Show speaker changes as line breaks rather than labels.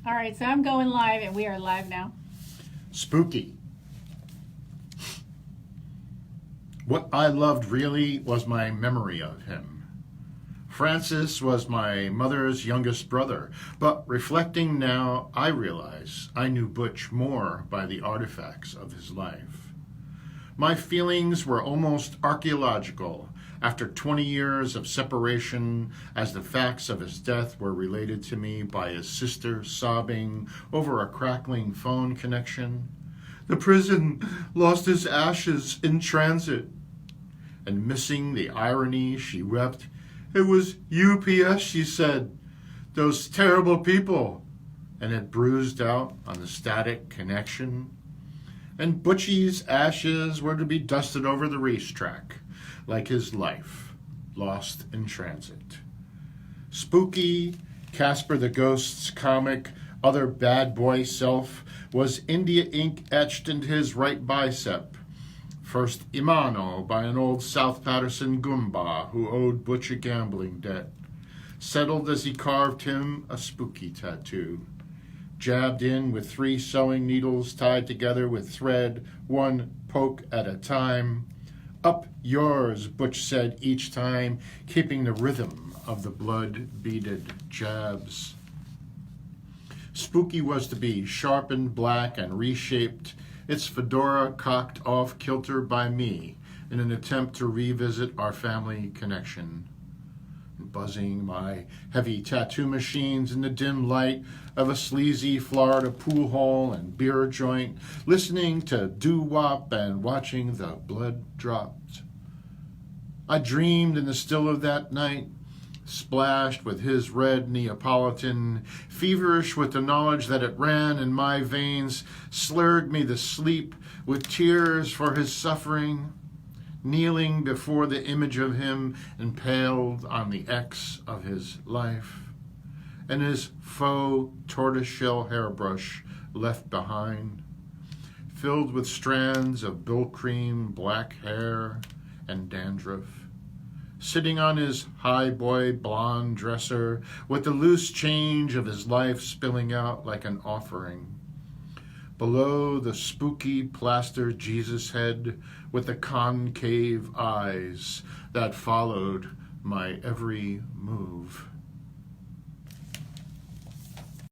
All right, so I'm going live, and we are live now.
Spooky. What I loved really was my memory of him. Francis was my mother's youngest brother, but reflecting now, I realize I knew Butch more by the artifacts of his life. My feelings were almost archaeological after 20 years of separation, as the facts of his death were related to me by his sister sobbing over a crackling phone connection. The prison lost his ashes in transit. And missing the irony, she wept. It was UPS, she said. Those terrible people. And it bruised out on the static connection. And Butchie's ashes were to be dusted over the racetrack, like his life, lost in transit. Spooky, Casper the Ghost's comic, other bad boy self, was India ink etched into his right bicep. First Imano by an old South Patterson Goomba who owed Butch a gambling debt. Settled as he carved him a spooky tattoo. Jabbed in with 3 sewing needles tied together with thread, 1 poke at a time. Up yours, Butch said each time, keeping the rhythm of the blood-beaded jabs. Spooky was to be sharpened black and reshaped, its fedora cocked off kilter by me in an attempt to revisit our family connection. Buzzing my heavy tattoo machines in the dim light of a sleazy Florida pool hall and beer joint, listening to doo-wop and watching the blood dropped. I dreamed in the still of that night, splashed with his red Neapolitan, feverish with the knowledge that it ran in my veins, slurred me to sleep with tears for his suffering, kneeling before the image of him impaled on the X of his life, and his faux tortoiseshell hairbrush left behind, filled with strands of bill cream black hair and dandruff, sitting on his high boy blonde dresser with the loose change of his life spilling out like an offering. Below the spooky plaster Jesus head with the concave eyes that followed my every move.